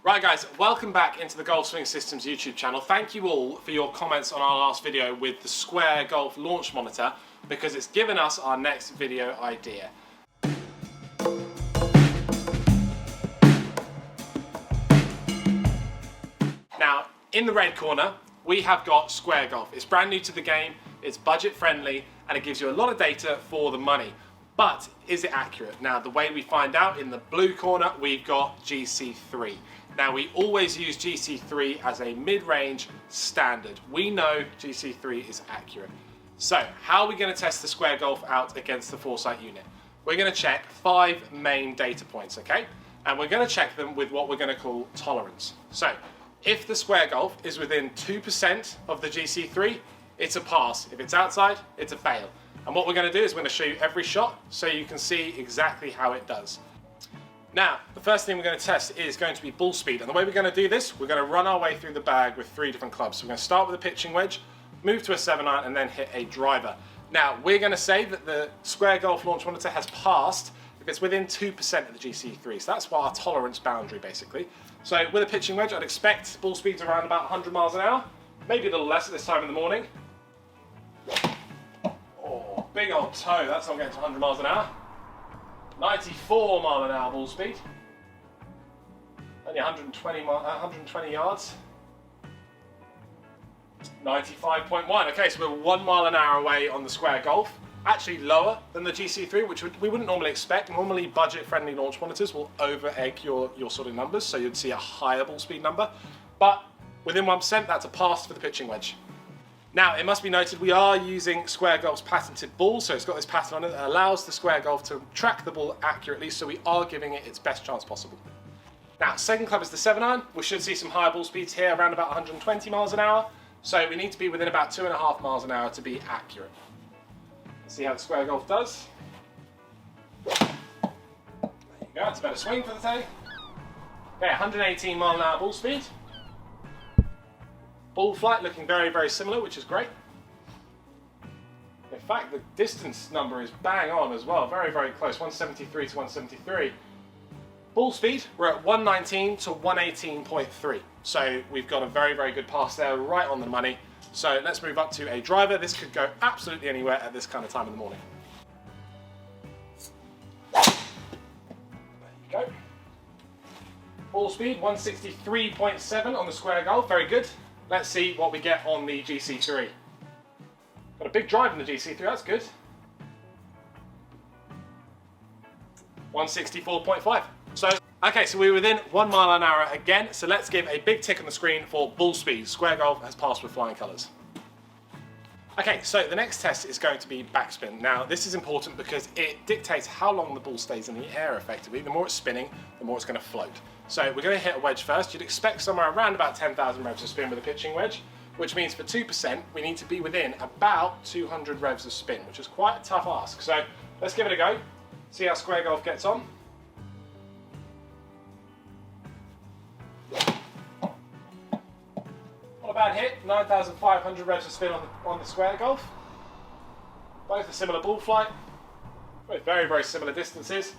Right guys, welcome back into the Golf Swing Systems YouTube channel. Thank you all for your comments on our last video with the Square Golf launch monitor because it's given us our next video idea. Now, in the red corner, we have got Square Golf. It's brand new to the game, it's budget friendly, and it gives you a lot of data for the money. But is it accurate? Now, the way we find out, in the blue corner, we've got GC3. Now, we always use GC3 as a mid-range standard. We know GC3 is accurate. So, how are we going to test the Square Golf out against the Foresight unit? We're going to check 5 main data points, okay? And we're going to check them with what we're going to call tolerance. So, if the Square Golf is within 2% of the GC3, it's a pass. If it's outside, it's a fail. And what we're going to do is we're going to show you every shot so you can see exactly how it does. Now, the first thing we're going to test is going to be ball speed. And the way we're going to do this, we're going to run our way through the bag with 3 different clubs. So we're going to start with a pitching wedge, move to a 7-iron, and then hit a driver. Now, we're going to say that the Square Golf launch monitor has passed if it's within 2% of the GC3. So that's our tolerance boundary, basically. So with a pitching wedge, I'd expect ball speeds around about 100 miles an hour, maybe a little less at this time in the morning. Oh, big old toe, that's not getting to 100 miles an hour. 94 mile an hour ball speed. Only 120 yards. 95.1. Okay, so we're 1 mile an hour away on the Square Golf. Actually lower than the GC3, which we wouldn't normally expect. Normally budget-friendly launch monitors will over-egg your sort of numbers, so you'd see a higher ball speed number. But within 1%, that's a pass for the pitching wedge. Now, it must be noted we are using Square Golf's patented ball, so it's got this pattern on it that allows the Square Golf to track the ball accurately, so we are giving it its best chance possible. Now, second club is the 7-iron. We should see some higher ball speeds here, around about 120 miles an hour. So we need to be within about 2.5 miles an hour to be accurate. Let's see how the Square Golf does. There you go, it's a better swing for the day. Okay, 118 mile an hour ball speed. Ball flight looking very, very similar, which is great. In fact, the distance number is bang on as well, very, very close, 173 to 173. Ball speed, we're at 119 to 118.3. So we've got a very, very good pass there, right on the money. So let's move up to a driver. This could go absolutely anywhere at this kind of time in the morning. There you go. Ball speed, 163.7 on the Square Golf, very good. Let's see what we get on the GC3. Got a big drive in the GC3, that's good. 164.5. So, okay, so we're within 1 mile an hour again, so let's give a big tick on the screen for ball speed. Square Golf has passed with flying colours. Okay, so the next test is going to be backspin. Now, this is important because it dictates how long the ball stays in the air effectively. The more it's spinning, the more it's going to float. So we're going to hit a wedge first. You'd expect somewhere around about 10,000 revs of spin with a pitching wedge, which means for 2%, we need to be within about 200 revs of spin, which is quite a tough ask. So let's give it a go, see how Square Golf gets on. Not a bad hit, 9,500 revs of spin on the Square Golf. Both a similar ball flight, with very, very similar distances.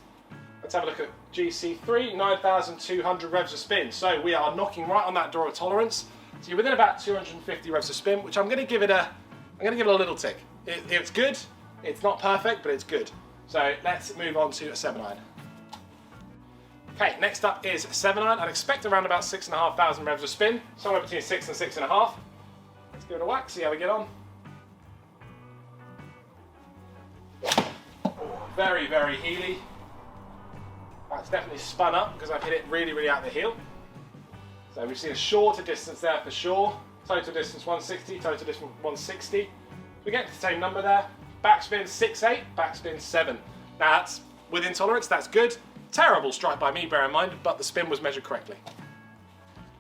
Let's have a look at GC3, 9,200 revs of spin. So we are knocking right on that door of tolerance. So you're within about 250 revs of spin, which I'm going to give it a little tick. It's good. It's not perfect, but it's good. So let's move on to a 7-iron. Okay, next up is a 7-iron. I'd expect around about 6,500 revs of spin, somewhere between 6 and 6.5. Let's give it a whack, see how we get on. Very, very heely. That's definitely spun up because I've hit it really, really out the heel. So we've seen a shorter distance there for sure. Total distance 160, total distance 160. So we get to the same number there. Backspin 6.8, backspin 7. Now that's within tolerance, that's good. Terrible strike by me, bear in mind, but the spin was measured correctly.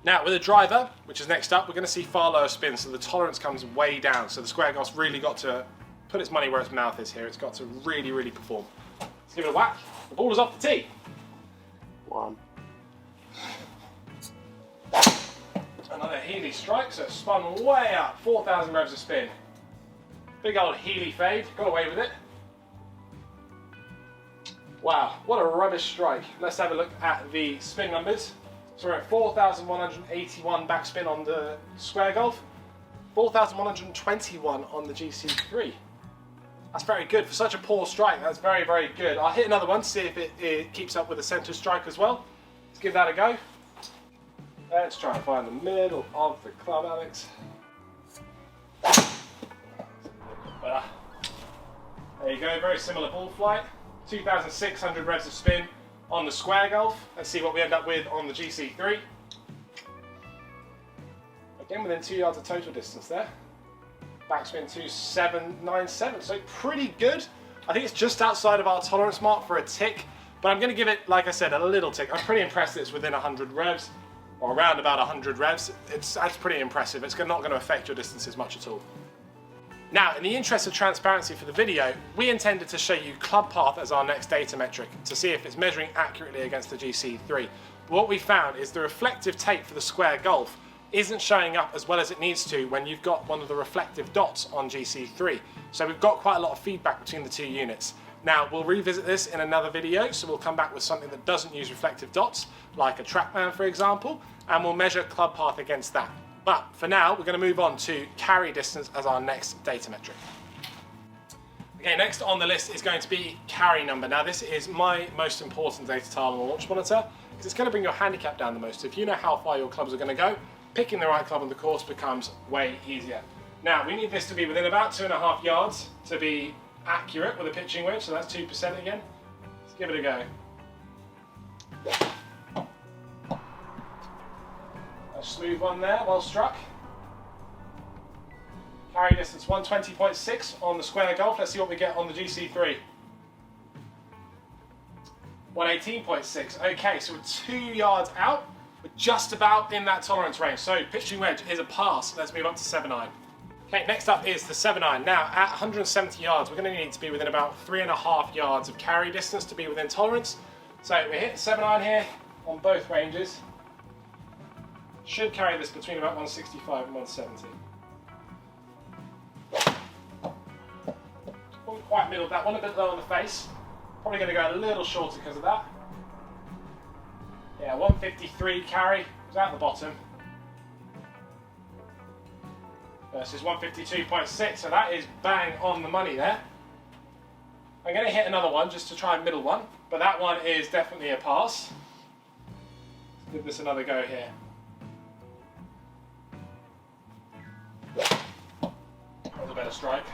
Now with a driver, which is next up, we're going to see far lower spin, so the tolerance comes way down. So the Square Golf's really got to put its money where its mouth is here. It's got to really, really perform. Let's give it a whack. The ball is off the tee. 1. Another Healy strike, so it spun way up, 4,000 revs of spin. Big old Healy fade, got away with it. Wow, what a rubbish strike. Let's have a look at the spin numbers. So we're at 4,181 backspin on the square golf, 4,121 on the GC3. That's very good for such a poor strike. That's very, very good. I'll hit another one to see if it keeps up with the centre strike as well. Let's give that a go. Let's try and find the middle of the club, Alex. There you go, very similar ball flight. 2,600 revs of spin on the square golf. Let's see what we end up with on the GC3. Again, within 2 yards of total distance there. Backspin 2797, so pretty good. I think it's just outside of our tolerance mark for a tick, but I'm going to give it, like I said, a little tick. I'm pretty impressed that it's within 100 revs, or around about 100 revs. That's pretty impressive. It's not going to affect your distances much at all. Now, in the interest of transparency for the video, we intended to show you club path as our next data metric to see if it's measuring accurately against the GC3. But what we found is the reflective tape for the square golf isn't showing up as well as it needs to when you've got one of the reflective dots on GC3. So we've got quite a lot of feedback between the two units. Now, we'll revisit this in another video, so we'll come back with something that doesn't use reflective dots, like a TrackMan, for example, and we'll measure club path against that. But for now, we're going to move on to carry distance as our next data metric. Okay, next on the list is going to be carry number. Now, this is my most important data tile on the launch monitor, because it's going to bring your handicap down the most. If you know how far your clubs are going to go, picking the right club on the course becomes way easier. Now, we need this to be within about 2.5 yards to be accurate with a pitching wedge, so that's 2% again. Let's give it a go. A smooth one there, well struck. Carry distance 120.6 on the square golf. Let's see what we get on the GC3. 118.6. Okay, so we're 2 yards out. We're just about in that tolerance range. So pitching wedge is a pass. Let's move up to 7-iron. Okay, next up is the 7-iron. Now, at 170 yards, we're going to need to be within about 3.5 yards of carry distance to be within tolerance. So we hit the 7-iron here on both ranges. Should carry this between about 165 and 170. Wasn't quite middle of that one, a bit low on the face. Probably going to go a little shorter because of that. Yeah, 153 carry was at the bottom. Versus 152.6, so that is bang on the money there. I'm going to hit another one just to try and middle one, but that one is definitely a pass. Let's give this another go here. That was a better strike.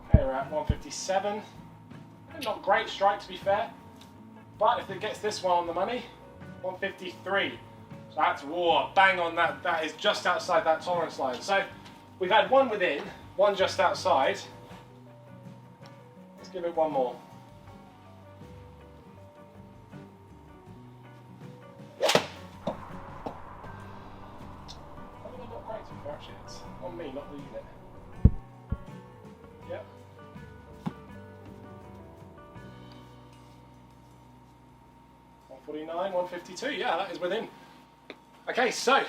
Okay, we're at 157. Not great strike to be fair, but if it gets this one on the money, 153. So that's bang on that. That is just outside that tolerance line. So we've had one within, one just outside. Let's give it one more. Not great to be fair, actually. It's on me, not the unit. Yep. 149, 152, yeah, that is within. Okay, so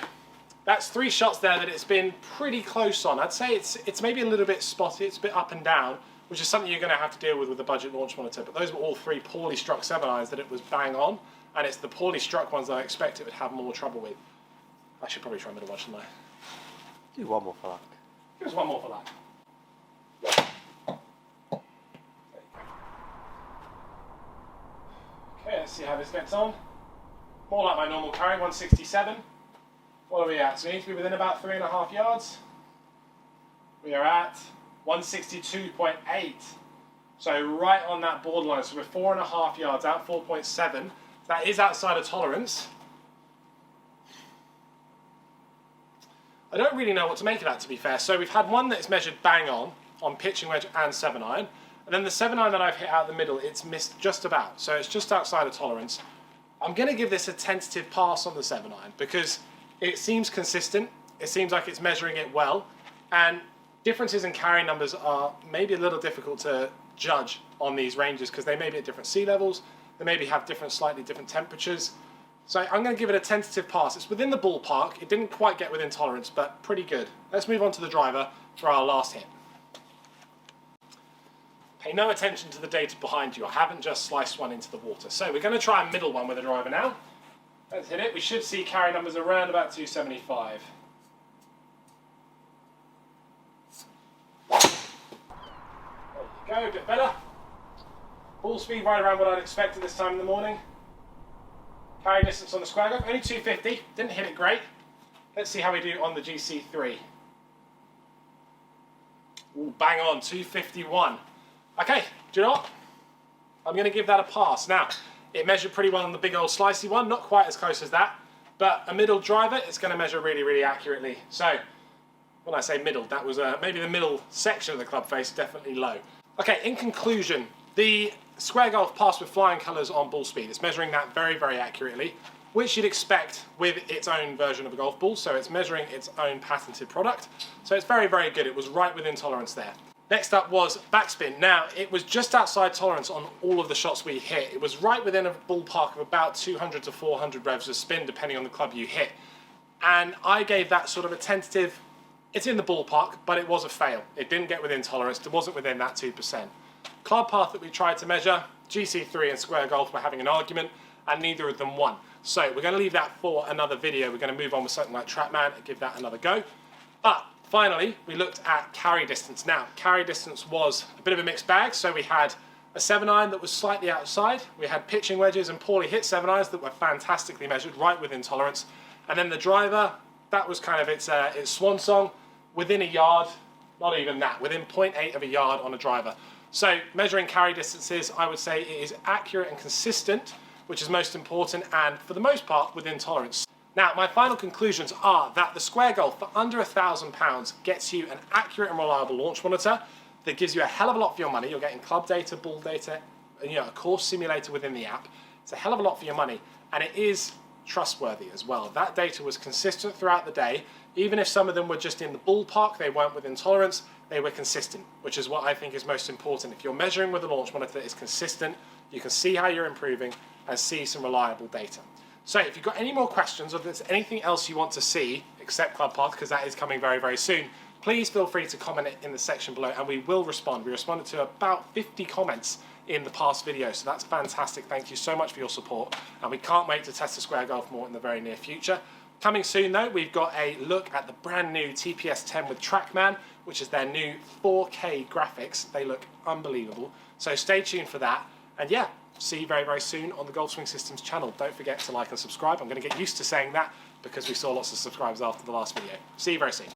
that's 3 shots there that it's been pretty close on. I'd say it's maybe a little bit spotty, it's a bit up and down, which is something you're going to have to deal with the budget launch monitor. But those were all 3 poorly struck 7-irons that it was bang on, and it's the poorly struck ones that I expect it would have more trouble with. I should probably try middle one, shouldn't I? Do one more for that. Give us one more for that. Okay, let's see how this gets on. More like my normal carry, 167. What are we at? So we need to be within about 3.5 yards. We are at 162.8. So right on that borderline. So we're 4.5 yards out, 4.7. That is outside of tolerance. I don't really know what to make of that, to be fair. So we've had one that's measured bang on pitching wedge and 7-iron. And then the 7-iron that I've hit out the middle, it's missed just about. So it's just outside of tolerance. I'm going to give this a tentative pass on the 7-iron because it seems consistent. It seems like it's measuring it well. And differences in carry numbers are maybe a little difficult to judge on these ranges because they may be at different sea levels. They maybe have slightly different temperatures. So I'm going to give it a tentative pass. It's within the ballpark. It didn't quite get within tolerance, but pretty good. Let's move on to the driver for our last hit. Pay no attention to the data behind you. I haven't just sliced one into the water. So we're going to try a middle one with a driver now. Let's hit it. We should see carry numbers around about 275. There you go, a bit better. Ball speed right around what I'd expect at this time in the morning. Carry distance on the square golf, only 250. Didn't hit it great. Let's see how we do on the GC3. Ooh, bang on, 251. Okay, do you know what? I'm going to give that a pass. Now, it measured pretty well on the big old slicey one, not quite as close as that, but a middle driver, it's going to measure really, really accurately. So, when I say middle, that was maybe the middle section of the club face, definitely low. Okay, in conclusion, the square golf passed with flying colours on ball speed. It's measuring that very, very accurately, which you'd expect with its own version of a golf ball. So it's measuring its own patented product. So it's very, very good. It was right within tolerance there. Next up was backspin. Now, it was just outside tolerance on all of the shots we hit. It was right within a ballpark of about 200 to 400 revs of spin, depending on the club you hit. And I gave that sort of a tentative, it's in the ballpark, but it was a fail. It didn't get within tolerance. It wasn't within that 2%. Club path that we tried to measure, GC3 and Square Golf were having an argument, and neither of them won. So we're going to leave that for another video. We're going to move on with something like TrackMan and give that another go. But finally, we looked at carry distance. Now, carry distance was a bit of a mixed bag. So we had a 7-iron that was slightly outside. We had pitching wedges and poorly hit 7-irons that were fantastically measured, right within tolerance. And then the driver, that was kind of its swan song, within a yard, not even that, within 0.8 of a yard on a driver. So measuring carry distances, I would say it is accurate and consistent, which is most important, and for the most part, within tolerance. Now, my final conclusions are that the Square Golf for under £1,000 gets you an accurate and reliable launch monitor that gives you a hell of a lot for your money. You're getting club data, ball data, and, a course simulator within the app. It's a hell of a lot for your money, and it is trustworthy as well. That data was consistent throughout the day. Even if some of them were just in the ballpark, they weren't within tolerance, they were consistent, which is what I think is most important. If you're measuring with a launch monitor that is consistent, you can see how you're improving and see some reliable data. So if you've got any more questions or if there's anything else you want to see, except Club Path, because that is coming very, very soon, please feel free to comment it in the section below and we will respond. We responded to about 50 comments in the past video, so that's fantastic. Thank you so much for your support, and we can't wait to test the Square Golf more in the very near future. Coming soon though, we've got a look at the brand new TPS 10 with TrackMan, which is their new 4K graphics. They look unbelievable, so stay tuned for that. And yeah, see you very, very soon on the Golf Swing Systems channel. Don't forget to like and subscribe. I'm going to get used to saying that because we saw lots of subscribers after the last video. See you very soon.